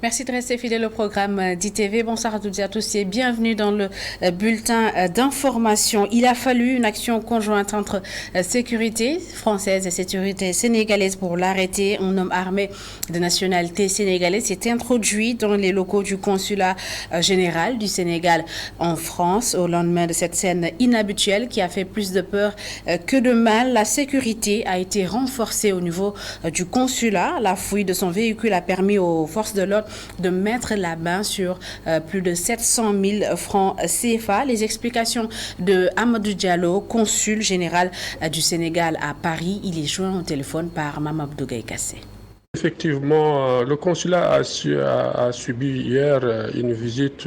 Merci de rester fidèle au programme d'ITV. Bonsoir à toutes et à tous et bienvenue dans le bulletin d'information. Il a fallu une action conjointe entre sécurité française et sécurité sénégalaise pour l'arrêter. Un homme armé de nationalité sénégalaise s'est introduit dans les locaux du consulat général du Sénégal en France au lendemain de cette scène inhabituelle qui a fait plus de peur que de mal. La sécurité a été renforcée au niveau du consulat. La fouille de son véhicule a permis aux forces de l'ordre de mettre la main sur plus de 700 000 francs CFA. Les explications de Amadou Diallo, consul général du Sénégal à Paris. Il est joint au téléphone par Mamadou Gaye Kassé. Effectivement, le consulat a subi hier une visite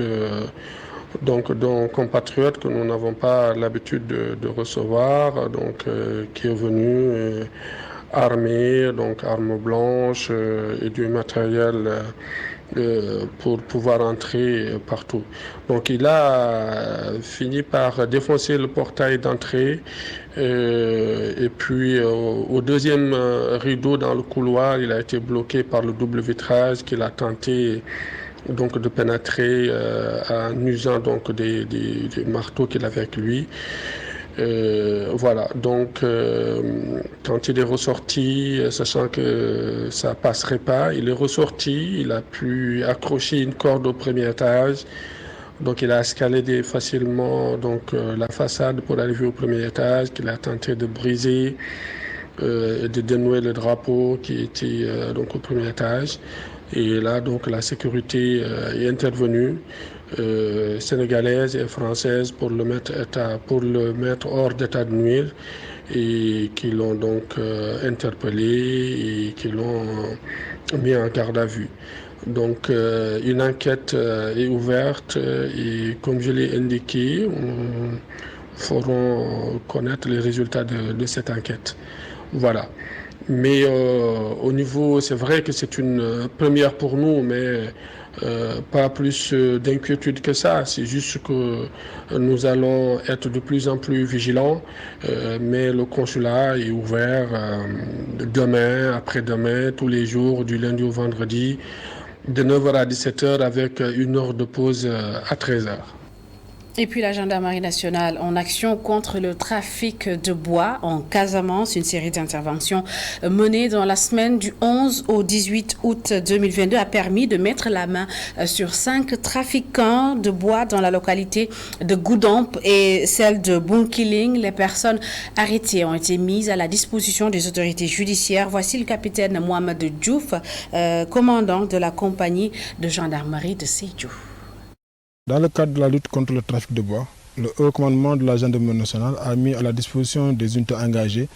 d'un compatriote que nous n'avons pas l'habitude de recevoir, qui est venu armé, donc armes blanches et du matériel pour pouvoir entrer partout. Donc il a fini par défoncer le portail d'entrée et puis au deuxième rideau dans le couloir, il a été bloqué par le double vitrage qu'il a tenté de pénétrer en usant des marteaux qu'il avait avec lui. Quand il est ressorti, sachant que ça passerait pas, il est ressorti, il a pu accrocher une corde au premier étage. Donc il a escaladé facilement la façade pour arriver au premier étage, qu'il a tenté de briser et de dénouer le drapeau qui était au premier étage. Et là, la sécurité est intervenue, sénégalaise et française, pour le mettre hors d'état de nuire, et qui l'ont interpellé et qui l'ont mis en garde à vue. Une enquête est ouverte et, comme je l'ai indiqué, nous ferons connaître les résultats de cette enquête. Voilà. Mais au niveau, c'est vrai que c'est une première pour nous, mais pas plus d'inquiétude que ça. C'est juste que nous allons être de plus en plus vigilants, mais le consulat est ouvert demain, après-demain, tous les jours, du lundi au vendredi, de 9h à 17h, avec une heure de pause à 13h. Et puis la gendarmerie nationale en action contre le trafic de bois en Casamance, une série d'interventions menées dans la semaine du 11 au 18 août 2022 a permis de mettre la main sur 5 trafiquants de bois dans la localité de Goudomp et celle de Bunkiling. Les personnes arrêtées ont été mises à la disposition des autorités judiciaires. Voici le capitaine Mohamed Diouf, commandant de la compagnie de gendarmerie de Sédhiou. Dans le cadre de la lutte contre le trafic de bois, le haut commandement de la gendarmerie nationale a mis à la disposition des unités engagées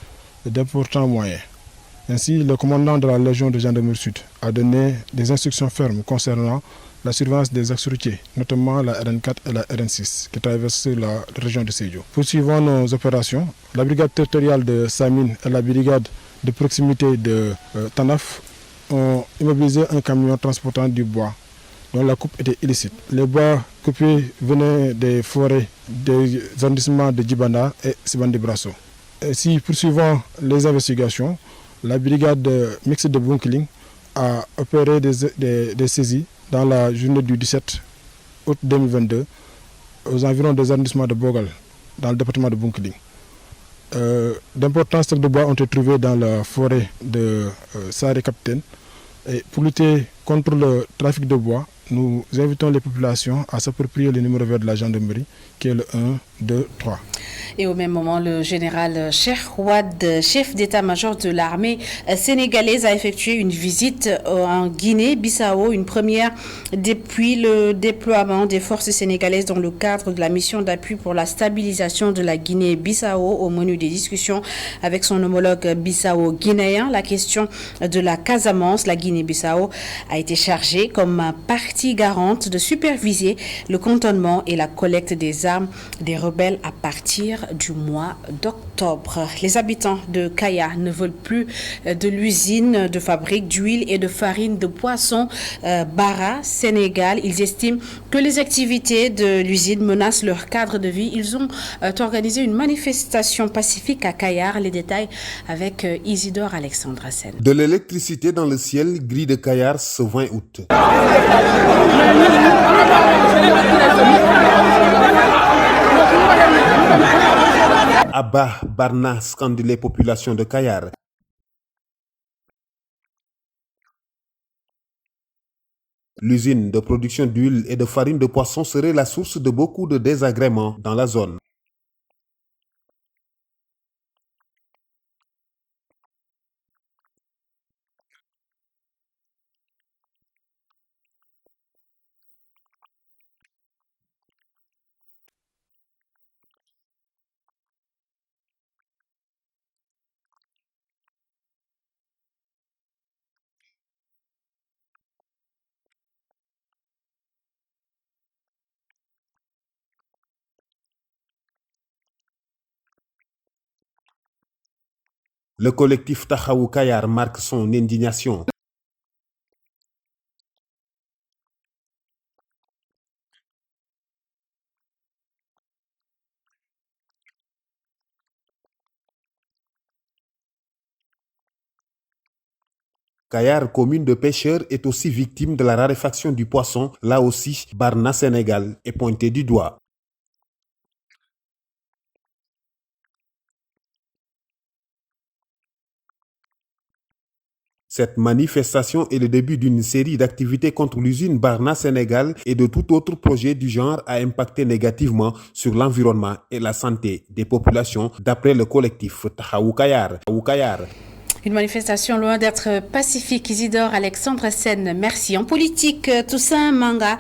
d'importants moyens. Ainsi, le commandant de la Légion de gendarmerie sud a donné des instructions fermes concernant la surveillance des axes routiers, notamment la RN4 et la RN6 qui traversent la région de Sédhiou. Poursuivant nos opérations, la brigade territoriale de Samine et la brigade de proximité de Tanaf ont immobilisé un camion transportant du bois dont la coupe était illicite. Les bois coupés venaient des forêts des arrondissements de Djibanda et Sibandi Brasso. Ainsi, poursuivant les investigations, la brigade mixte de Bunkiling a opéré des saisies dans la journée du 17 août 2022 aux environs des arrondissements de Bogal, dans le département de Bunkiling. D'importants stocks de bois ont été trouvés dans la forêt de Saré-Capitaine. Et pour lutter contre le trafic de bois, nous invitons les populations à s'approprier le numéro vert de la gendarmerie, qui est le 1, 2, 3. Et au même moment, le général Cheikh Ouad, chef d'état-major de l'armée sénégalaise, a effectué une visite en Guinée-Bissau, une première depuis le déploiement des forces sénégalaises dans le cadre de la mission d'appui pour la stabilisation de la Guinée-Bissau. Au menu des discussions avec son homologue bissau-guinéen, la question de la Casamance, la Guinée-Bissau, a été chargée comme partie garante de superviser le cantonnement et la collecte des armes des rebelles à partir partir du mois d'octobre. Les habitants de Kaya ne veulent plus de l'usine de fabrique d'huile et de farine de poisson Bara, Sénégal. Ils estiment que les activités de l'usine menacent leur cadre de vie. Ils ont organisé une manifestation pacifique à Kayar. Les détails avec Isidore Alexandre Sen. De l'électricité dans le ciel, gris de Kayar ce 20 août. Abba Barna scandent les populations de Kayar. L'usine de production d'huile et de farine de poisson serait la source de beaucoup de désagréments dans la zone. Le collectif Tahaou Kayar marque son indignation. Kayar, commune de pêcheurs, est aussi victime de la raréfaction du poisson. Là aussi, Barna, Sénégal, est pointé du doigt. Cette manifestation est le début d'une série d'activités contre l'usine Barna Sénégal et de tout autre projet du genre à impacter négativement sur l'environnement et la santé des populations, d'après le collectif Tahaou Kayar. Une manifestation loin d'être pacifique. Isidore Alexandre Sen, merci. En politique, Toussaint Manga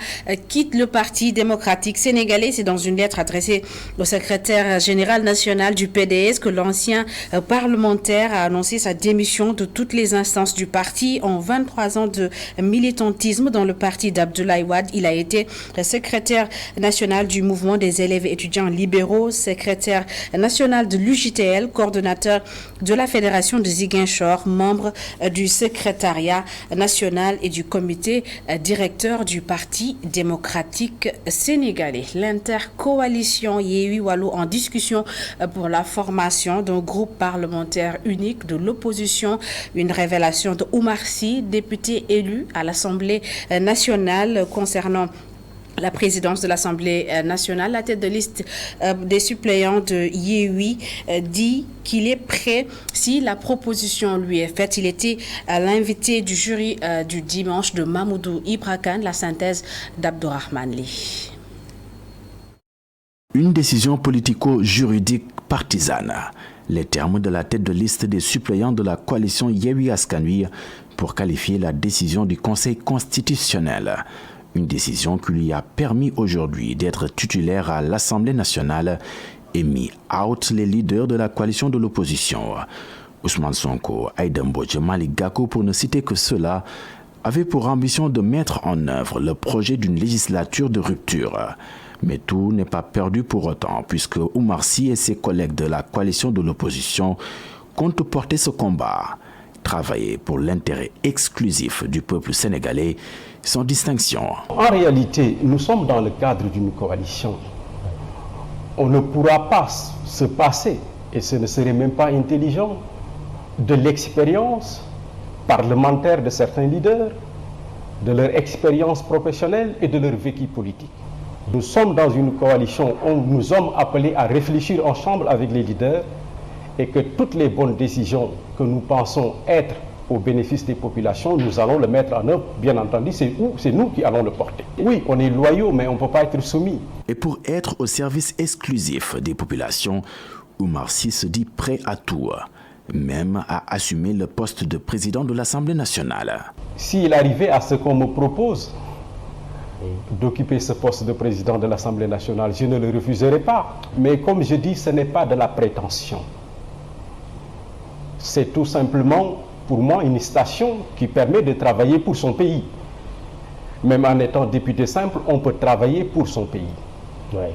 quitte le Parti démocratique sénégalais. C'est dans une lettre adressée au secrétaire général national du PDS que l'ancien parlementaire a annoncé sa démission de toutes les instances du parti. En 23 ans de militantisme dans le parti d'Abdoulaye Wade, il a été secrétaire national du mouvement des élèves et étudiants libéraux, secrétaire national de l'UJTL, coordonnateur de la fédération de Ziguinchor, membre du secrétariat national et du comité directeur du Parti démocratique sénégalais. L'intercoalition Yewwi Wallu en discussion pour la formation d'un groupe parlementaire unique de l'opposition. Une révélation de Oumar Sy, député élu à l'Assemblée nationale concernant la présidence de l'Assemblée nationale. La tête de liste des suppléants de Yewwi dit qu'il est prêt si la proposition lui est faite. Il était l'invité du jury du dimanche de Mamoudou Ibra Kane, la synthèse d'Abdourahmane Ly. Une décision politico-juridique partisane. Les termes de la tête de liste des suppléants de la coalition Yewwi Askan Wi pour qualifier la décision du Conseil constitutionnel. Une décision qui lui a permis aujourd'hui d'être titulaire à l'Assemblée nationale et mis out les leaders de la coalition de l'opposition. Ousmane Sonko, Aïda Mbodji, Malick Gakou, pour ne citer que cela, avaient pour ambition de mettre en œuvre le projet d'une législature de rupture. Mais tout n'est pas perdu pour autant, puisque Oumar Sy et ses collègues de la coalition de l'opposition comptent porter ce combat. Travailler pour l'intérêt exclusif du peuple sénégalais, sans distinction. En réalité, nous sommes dans le cadre d'une coalition. On ne pourra pas se passer, et ce ne serait même pas intelligent, de l'expérience parlementaire de certains leaders, de leur expérience professionnelle et de leur vécu politique. Nous sommes dans une coalition où nous sommes appelés à réfléchir ensemble avec les leaders et que toutes les bonnes décisions que nous pensons être au bénéfice des populations, nous allons le mettre en œuvre. Bien entendu, c'est nous qui allons le porter. Oui, on est loyaux, mais on ne peut pas être soumis. Et pour être au service exclusif des populations, Oumar Sy se dit prêt à tout, même à assumer le poste de président de l'Assemblée nationale. S'il arrivait à ce qu'on me propose d'occuper ce poste de président de l'Assemblée nationale, je ne le refuserai pas. Mais comme je dis, ce n'est pas de la prétention. C'est tout simplement, pour moi, une station qui permet de travailler pour son pays. Même en étant député simple, on peut travailler pour son pays. Ouais.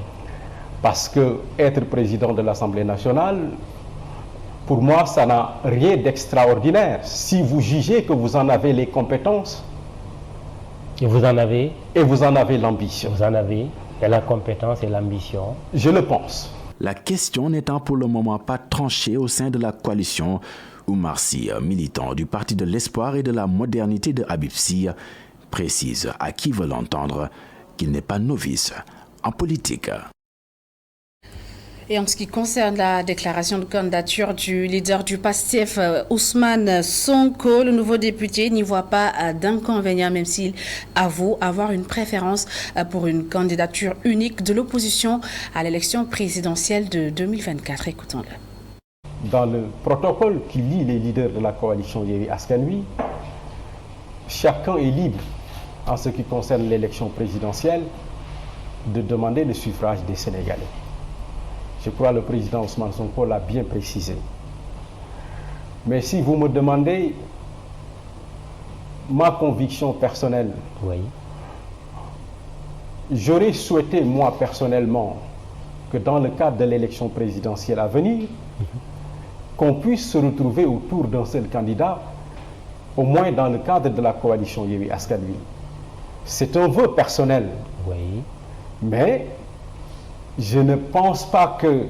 Parce que être président de l'Assemblée nationale, pour moi, ça n'a rien d'extraordinaire. Si vous jugez que vous en avez les compétences, et vous en avez l'ambition. Vous en avez la compétence et l'ambition. Je le pense. La question n'étant pour le moment pas tranchée au sein de la coalition, Oumar Sy, militant du Parti de l'Espoir et de la Modernité de Habib Sy, précise à qui veut l'entendre qu'il n'est pas novice en politique. Et en ce qui concerne la déclaration de candidature du leader du PASTEF, Ousmane Sonko, le nouveau député n'y voit pas d'inconvénient, même s'il avoue avoir une préférence pour une candidature unique de l'opposition à l'élection présidentielle de 2024. Écoutons-le. Dans le protocole qui lie les leaders de la coalition Yewwi Askan Wi, chacun est libre, en ce qui concerne l'élection présidentielle, de demander le suffrage des Sénégalais. Je crois que le président Ousmane Sonko l'a bien précisé. Mais si vous me demandez ma conviction personnelle, oui, j'aurais souhaité, moi personnellement, que dans le cadre de l'élection présidentielle à venir, qu'on puisse se retrouver autour d'un seul candidat, au moins dans le cadre de la coalition Yewwi Askan Wi. C'est un vœu personnel. Oui. Mais je ne pense pas que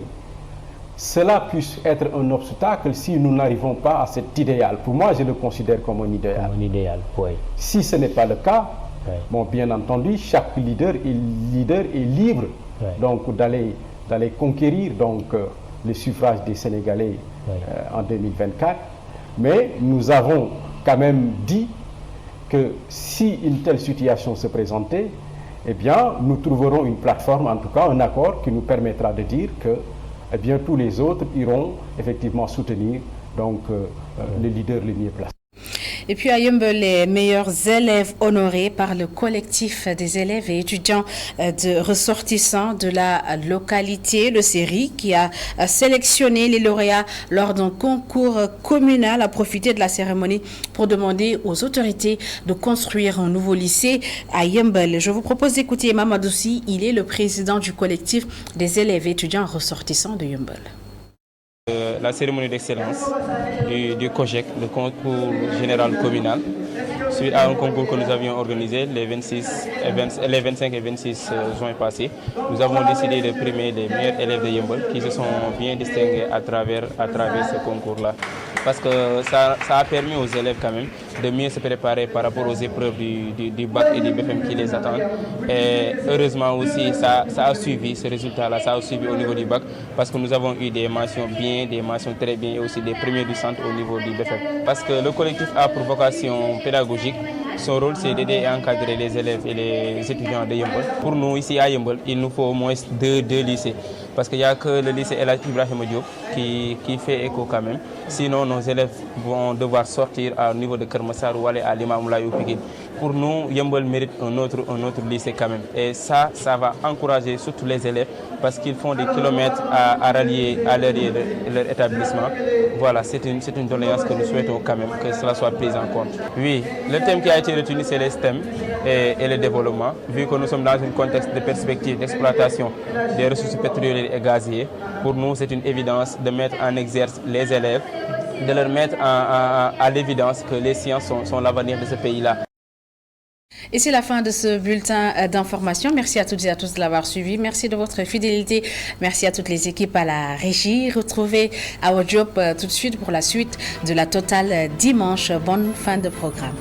cela puisse être un obstacle si nous n'arrivons pas à cet idéal. Pour moi, je le considère comme un idéal. Comme un idéal, oui. Si ce n'est pas le cas, oui, bon, bien entendu, chaque leader est libre, oui, donc d'aller conquérir le suffrage des Sénégalais, oui, en 2024. Mais nous avons quand même dit que si une telle situation se présentait, eh bien, nous trouverons une plateforme, en tout cas un accord qui nous permettra de dire que eh bien, tous les autres iront effectivement soutenir le leader le mieux placé. Et puis à Yeumbeul, les meilleurs élèves honorés par le collectif des élèves et étudiants de ressortissants de la localité, le CERI, qui a sélectionné les lauréats lors d'un concours communal, a profité de la cérémonie pour demander aux autorités de construire un nouveau lycée à Yeumbeul. Je vous propose d'écouter Mamadou Sy, il est le président du collectif des élèves et étudiants ressortissants de Yeumbeul. La cérémonie d'excellence du COGEC, le concours général communal, suite à un concours que nous avions organisé les 25 et 26 juin passés. Nous avons décidé de primer les meilleurs élèves de Yeumbeul qui se sont bien distingués à travers ce concours-là. Parce que ça a permis aux élèves quand même de mieux se préparer par rapport aux épreuves du bac et du BFM qui les attendent. Et heureusement aussi, ça a suivi ce résultat-là, ça a suivi au niveau du bac, parce que nous avons eu des mentions bien, des mentions très bien et aussi des premiers du centre au niveau du BFM. Parce que le collectif a pour vocation pédagogique. Son rôle, c'est d'aider et encadrer les élèves et les étudiants de Yeumbeul. Pour nous, ici à Yeumbeul, il nous faut au moins deux lycées. Parce qu'il n'y a que le lycée El Hadj Ibrahima Diop qui fait écho quand même. Sinon, nos élèves vont devoir sortir au niveau de Keur Massar ou aller à Limamoulaye ou Pikine. Pour nous, Yeumbeul mérite un autre lycée quand même. Et ça va encourager surtout les élèves parce qu'ils font des kilomètres à rallier à leur établissement. Voilà, c'est une doléance que nous souhaitons quand même que cela soit pris en compte. Oui, le thème qui a été retenu, c'est les STEM et le développement. Vu que nous sommes dans un contexte de perspective d'exploitation des ressources pétrolières et gazières, pour nous, c'est une évidence de mettre en exergue les élèves, de leur mettre à l'évidence que les sciences sont l'avenir de ce pays-là. Et c'est la fin de ce bulletin d'information. Merci à toutes et à tous de l'avoir suivi. Merci de votre fidélité. Merci à toutes les équipes à la régie. Retrouvez Our Job tout de suite pour la suite de la totale dimanche. Bonne fin de programme.